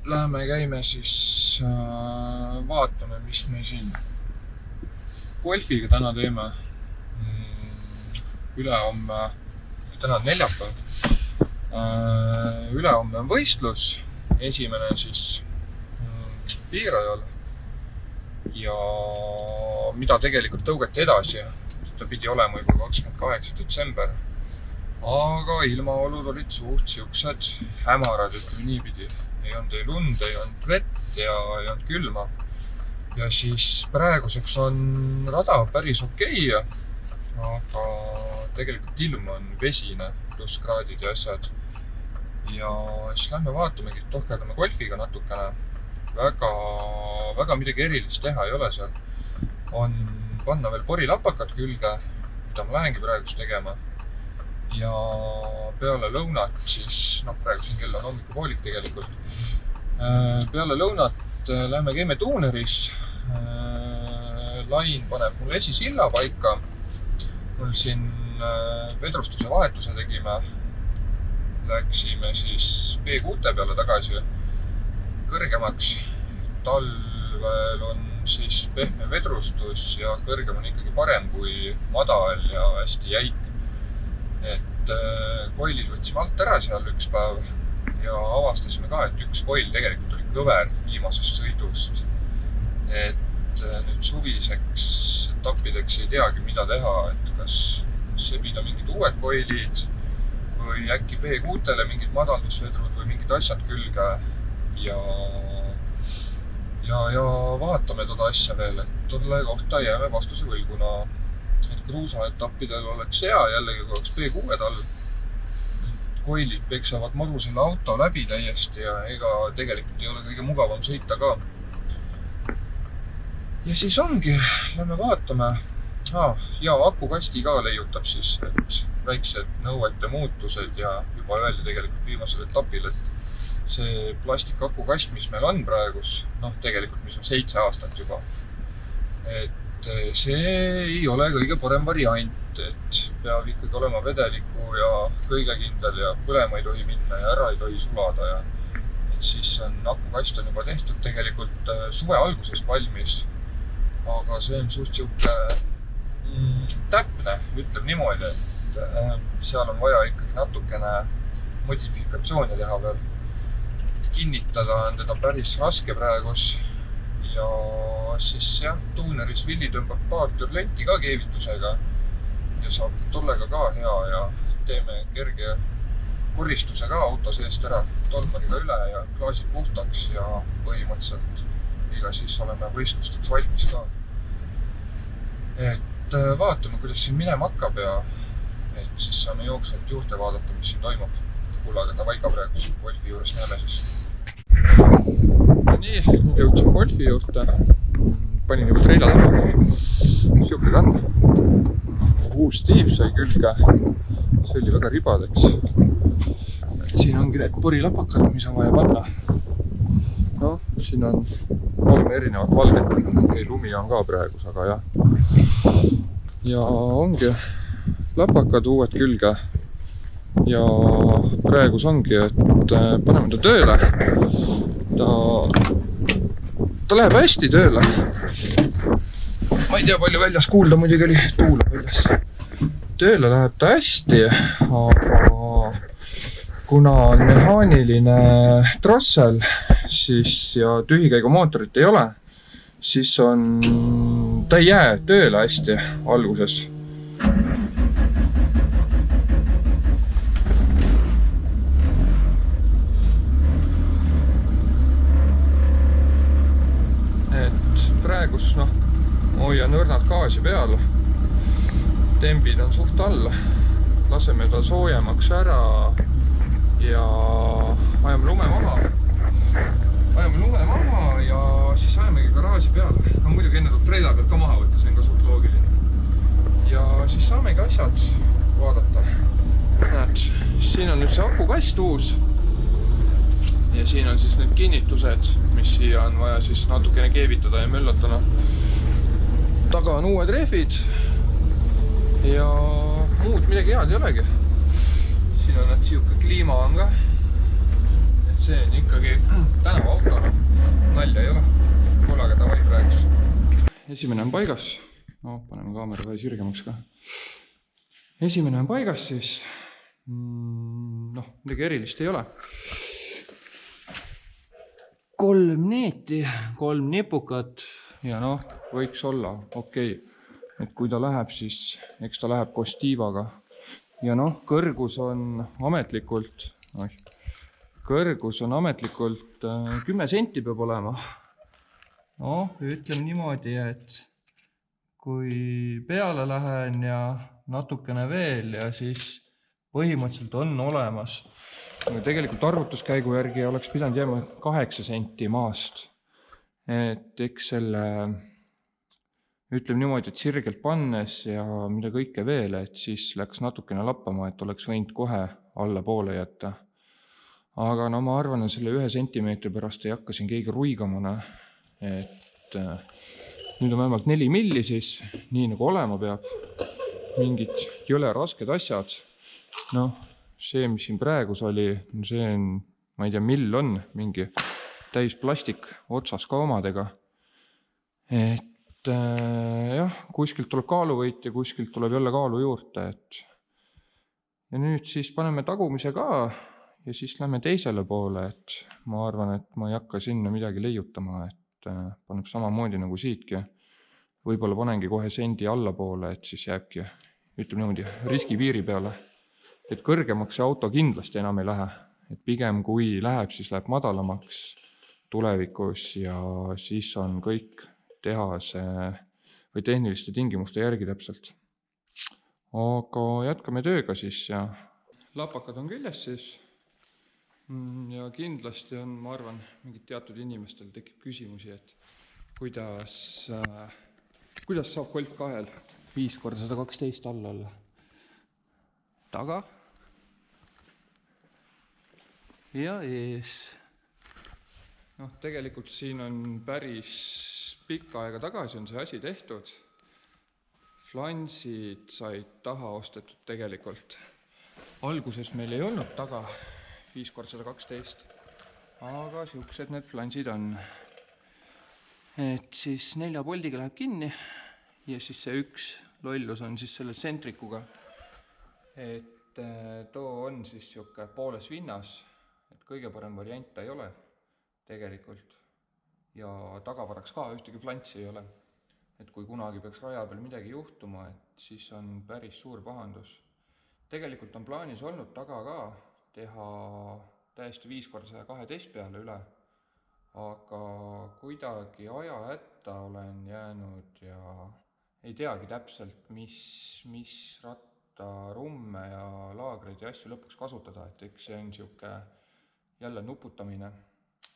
läheme käime siis vaatame, mis me siin golfiga täna teeme. Ülehomme, täna on neljapäev. Ülehomme on võistlus. Esimene siis Piirajal. Ja mida tegelikult tõugati edasi. Ta pidi olema juba 28. detsember. Aga ilmaolud olid suht siuksed hämarad, ütleme niipidi. Ei olnud lund, ei olnud vett ja ei olnud külma. Ja siis praeguseks on rada päris okei. Aga tegelikult ilm on vesine, plusskraadid ja asjad. Ja siis lähme vaatamegi, tohkerdame golfiga natukene. Väga midagi erilist teha ei ole seal. On panna veel porilapakad külge, mida ma lähengi praegust tegema. Ja peale lõunat siis, praegu siin kell on hommikupoolik tegelikult. Peale lõunat lähme käime tuuneris. Lain paneb mul esisilla paika. Mul siin vedrustuse vahetuse tegime. Läksime siis P6 peale tagasi kõrgemaks. Talvel on siis pehme vedrustus ja kõrgem on ikkagi parem kui madal ja hästi jäik. Et koilid võtsime alt ära seal üks päev ja avastasime ka, et üks koil tegelikult oli kõver viimasest sõidust. Et nüüd suviseks etappideks ei teagi, mida teha, et kas sebida mingid uued koilid või äkki P6-le mingid madaldusvedrud või mingid asjad külge ja vaatame toda asja veel, et tolle kohta jääme vastuse võlguna. Kruusaetappidel oleks hea jällegi, kui oleks P6 all. Koilid peksavad maru selle auto läbi täiesti ja ega tegelikult ei ole kõige mugavam sõita ka. Ja siis ongi, lähme vaatame. Ja akukasti ka leiutab siis, et väiksed nõuete muutused ja juba öeldi tegelikult viimasel etapil, et see plastikakukast, mis meil on praegus, tegelikult mis on 7 aastat juba, et see ei ole kõige parem variant, et peab ikkagi olema vedeliku ja kõige kindel ja põlema ei tohi minna ja ära ei tohi sulada. Ja et siis on akukast on juba tehtud tegelikult suve alguses valmis, aga see on suht siuke täpne, ütleb niimoodi, et seal on vaja ikkagi natukene modifikatsioone teha veel. Kinnitada on teda päris raske praegus ja siis tuuneris Villi tõmbab paar türlenti ka keevitusega ja saab tollega ka hea ja teeme kerge koristuse ka auto seest ära tolmariga üle ja klaasid puhtaks ja põhimõtteliselt iga siis oleme võistlusteks valmis ka. Et vaatame, kuidas siin minema hakkab ja et siis saame jooksvalt juurde vaadata, mis siin toimub. Kullaga ta vaika praegu golfi juures näeme siis. Nii, nüüd jõudsime golfi juurde. Panin juba treila taha. Siuke kann. Uus tiib sai külge. See oli väga ribadeks. Siin ongi need porilapakad, mis on vaja panna. Siin on 3 erinevat valget. Ei, lumi on ka praegus, aga jah. Ja ongi lapakad uued külge. Ja praegus ongi, et paneme ta tööle. Ta läheb hästi tööle. Ma ei tea, palju väljas kuulda, muidugi oli tuule väljas. Tööle läheb ta hästi, aga kuna on mehaaniline trossel siis ja tühikäigu mootorit ei ole, siis ta ei jää tööle hästi alguses. Praegus hoian õrnad gaasi peal. Tembid on suht all. Laseme ta soojemaks ära ja ajame lume maha ja siis ajamegi garaaži peale. Muidugi enne tuleb treila pealt ka maha võtta, see on ka suht loogiline. Ja siis saamegi asjad vaadata. Näed, siin on nüüd see akukast uus. Ja siin on siis need kinnitused, mis siia on vaja siis natukene keevitada ja möllatana. Taga on uued rehvid ja muud midagi head ei olegi. Siin on siuke kliima on ka. see on ikkagi tänavaauto, nalja ei ole. Kuule, aga davai praegu. Esimene on paigas. No, paneme kaamera vähe sirgemaks ka. Esimene on paigas siis. Midagi erilist ei ole. 3 neeti, 3 nipukat ja võiks olla okei. Et kui ta läheb, siis eks ta läheb koos tiivaga. Ja kõrgus on ametlikult 10 senti peab olema. Ütleme niimoodi, et kui peale lähen ja natukene veel ja siis põhimõtteliselt on olemas. Tegelikult arvutuskäigu järgi oleks pidanud jääma 8 senti maast. Et eks selle, ütleme niimoodi, et sirgelt pannes ja mida kõike veel, et siis läks natukene lappama, et oleks võinud kohe alla poole jätta. Aga ma arvan, et selle 1 sentimeetri pärast ei hakka siin keegi ruigamana. Et nüüd on vähemalt 4 milli siis, nii nagu olema peab. Mingid jõle rasked asjad. See, mis siin praegus oli, see on, ma ei tea, mill on, mingi täis plastik otsas ka omadega. Et kuskilt tuleb kaaluvõit ja kuskilt tuleb jälle kaalu juurde. Ja nüüd siis paneme tagumise ka ja siis lähme teisele poole. Et ma arvan, et ma ei hakka sinna midagi leiutama, et paneb samamoodi nagu siitki. Võib-olla panengi kohe sendi allapoole, et siis jääbki, ütleme niimoodi, riskipiiri peale. Et kõrgemaks see auto kindlasti enam ei lähe. Et pigem kui läheb, siis läheb madalamaks tulevikus ja siis on kõik tehase või tehniliste tingimuste järgi täpselt. Aga jätkame tööga siis ja lapakad on küljes siis. Ja kindlasti on, ma arvan, mingid teatud inimestel tekib küsimusi, et kuidas saab Golf 2-l 5x112 alla olla. Taga ja ees. Tegelikult siin on päris pikka aega tagasi on see asi tehtud. Flansid said taha ostetud tegelikult. Alguses meil ei olnud taga 5x112, aga siuksed need flansid on. Et siis 4 poldiga läheb kinni ja siis see üks lollus on siis selle tsentrikuga. Et too on siis siuke pooles vinnas, et kõige parem variant ta ei ole tegelikult. Ja tagavaraks ka ühtegi flantsi ei ole. Et kui kunagi peaks raja peal midagi juhtuma, et siis on päris suur pahandus. Tegelikult on plaanis olnud taga ka teha täiesti 5x112 peale üle, aga kuidagi aja hätta olen jäänud ja ei teagi täpselt, mis rumme ja laagreid ja asju lõpuks kasutada, et eks see on siuke jälle nuputamine.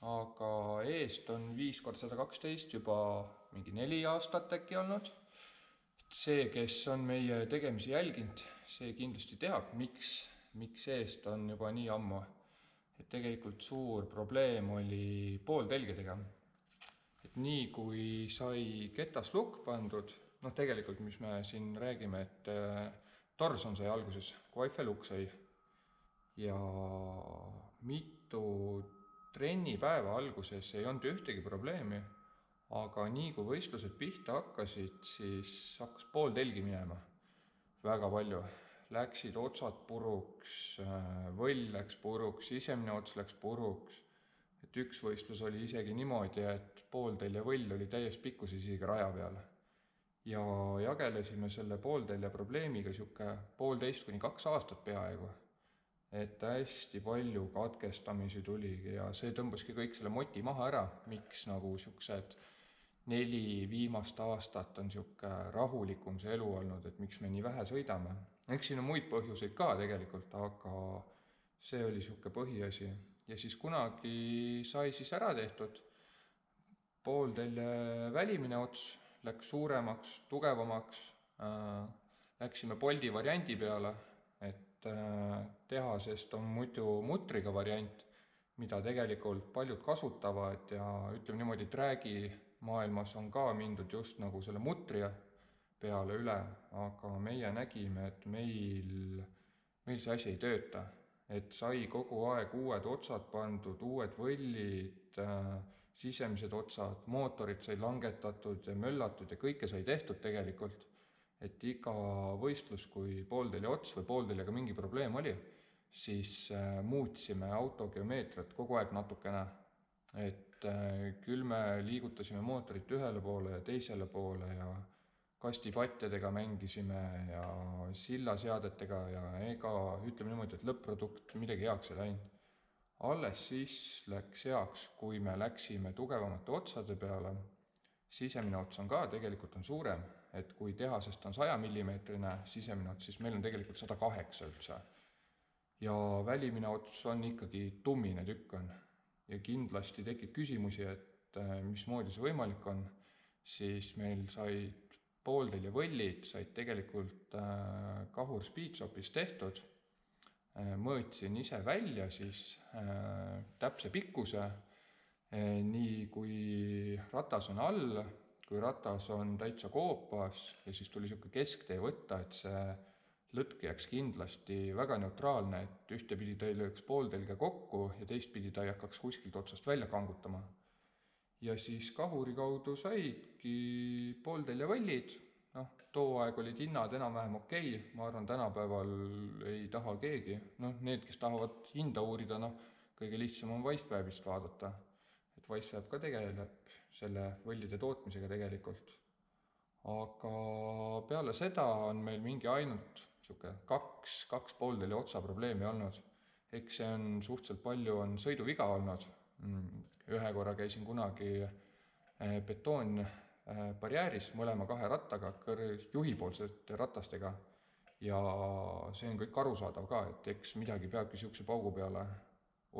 Aga eest on 5x112 juba mingi 4 aastat äkki olnud. See, kes on meie tegemisi jälginud, see kindlasti teab, miks eest on juba nii ammu. Et tegelikult suur probleem oli pooltelgedega. Et nii kui sai ketaslukk pandud, tegelikult mis me siin räägime, et Torson sai alguses, kui Eiffel-lukk sai ja mitu trennipäeva alguses ei olnud ühtegi probleemi, aga nii kui võistlused pihta hakkasid, siis hakkas pooltelgi minema väga palju. Läksid otsad puruks, võll läks puruks, sisemine ots läks puruks. Et üks võistlus oli isegi niimoodi, et pooltelje võll oli täies pikkus isegi raja peal. Ja jagelesime selle pooltelje probleemiga siuke 1,5 kuni 2 aastat peaaegu. Et hästi palju katkestamisi tuligi ja see tõmbaski kõik selle moti maha ära, miks nagu siuksed 4 viimast aastat on siuke rahulikum see elu olnud, et miks me nii vähe sõidame. Eks siin on muid põhjuseid ka tegelikult, aga see oli siuke põhiasi. Ja siis kunagi sai siis ära tehtud. Pooltelje välimine ots läks suuremaks, tugevamaks. Läksime Bolti variandi peale, et tehasest on muidu mutriga variant, mida tegelikult paljud kasutavad ja ütleme niimoodi, träägi maailmas on ka mindud just nagu selle mutri peale üle, aga meie nägime, et meil see asi ei tööta. et sai kogu aeg uued otsad pandud, uued võllid, sisemised otsad, mootorid sai langetatud ja möllatud ja kõike sai tehtud tegelikult. Et iga võistlus, kui pooltelje ots või poolteljega mingi probleem oli, siis muutsime auto geomeetriat kogu aeg natukene. Et küll me liigutasime mootorit ühele poole ja teisele poole ja kastipatjadega mängisime ja sillaseadetega ja ega ütleme niimoodi, et lõpp-produkt midagi heaks ei läinud. Alles siis läks heaks, kui me läksime tugevamate otsade peale. Sisemine ots on ka tegelikult on suurem, et kui tehasest on 100 mm sisemine ots, siis meil on tegelikult 108 üldse. Ja välimine ots on ikkagi tummine tükk on. Ja kindlasti tekib küsimusi, et mismoodi see võimalik on, siis meil said pooltelje võllid, said tegelikult Kahur Speedshopis tehtud. Mõõtsin ise välja siis täpse pikkuse, nii kui ratas on all, kui ratas on täitsa koopas ja siis tuli siuke kesktee võtta, et see lõtk jääks kindlasti väga neutraalne, et ühtepidi ta ei lööks pooltelge kokku ja teistpidi ta ei hakkaks kuskilt otsast välja kangutama. Ja siis Kahuri kaudu saidki pooltelje võllid. Too aeg olid hinnad enam-vähem okei. Ma arvan, tänapäeval ei taha keegi. Need, kes tahavad hinda uurida, kõige lihtsam on Wicewebist vaadata. Et Wiceweb ka tegeleb selle võllide tootmisega tegelikult. Aga peale seda on meil mingi ainult kaks pooltelje otsa probleemi olnud. Eks see on suhteliselt palju on sõiduviga olnud. Ühe korra käisin kunagi betoonbarjääris mõlema kahe rattaga, juhipoolsete ratastega. Ja see on kõik arusaadav ka, et eks midagi peabki siukse paugu peale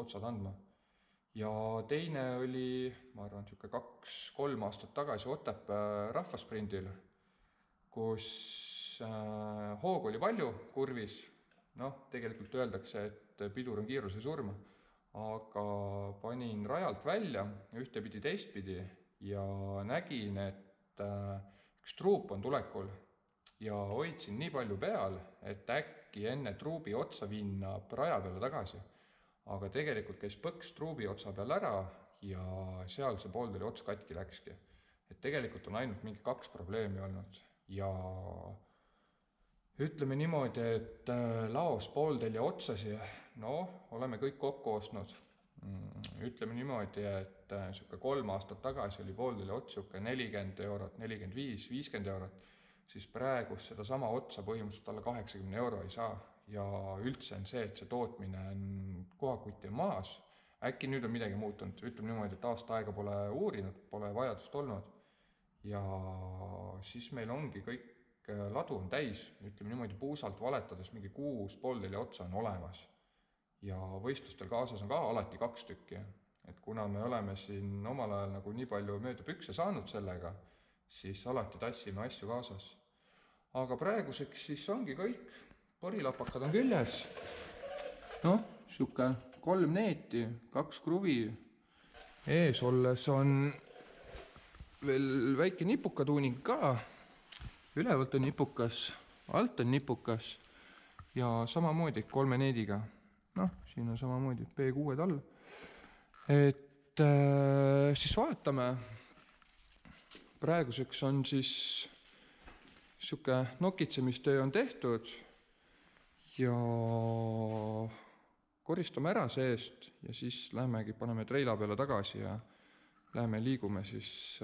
otsad andma. Ja teine oli, ma arvan, 2-3 aastat tagasi Otepää rahvasprindil, kus hoog oli palju kurvis. Tegelikult öeldakse, et pidur on kiiruse surm, aga panin rajalt välja ühtepidi teistpidi ja nägin, et üks truup on tulekul ja hoidsin nii palju peal, et äkki enne truubi otsa vinna raja peale tagasi. Aga tegelikult käis põks truubi otsa peal ära ja seal see pooltelje ots katki läkski. Et tegelikult on ainult mingi 2 probleemi olnud ja ütleme niimoodi, et laos pooltelje otsasi, oleme kõik kokku ostnud. Ütleme niimoodi, et 3 aastat tagasi oli pooltelje ots 40 eurot, 45, 50 eurot, siis praegu seda sama otsa põhimõtteliselt alla 80 euro ei saa. Ja üldse on see, et see tootmine on kohakuti maas. Äkki nüüd on midagi muutunud, ütleme niimoodi, et aasta aega pole uurinud, pole vajadust olnud. Ja siis meil ongi kõik ladu on täis, ütleme niimoodi puusalt valetades mingi 6 pooltelje otsa on olemas. Ja võistlustel kaasas on ka alati 2 tükki. Et kuna me oleme siin omal ajal nagu nii palju mööda pükse saanud sellega, siis alati tassime asju kaasas. Aga praeguseks siis ongi kõik. Porilapakad on küljes. Siuke 3 neeti, 2 kruvi. Ees olles on veel väike nipukatuuning ka. Ülevalt on nipukas, alt on nipukas ja samamoodi 3 neediga. Siin on samamoodi P6 all. Et siis vaatame. Praeguseks on siis siuke nokitsemistöö on tehtud ja koristame ära seest ja siis lähmegi, paneme treila peale tagasi ja lähme liigume siis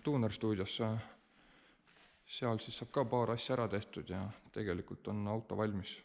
tuunerstuudiosse. Seal siis saab ka paar asja ära tehtud ja tegelikult on auto valmis.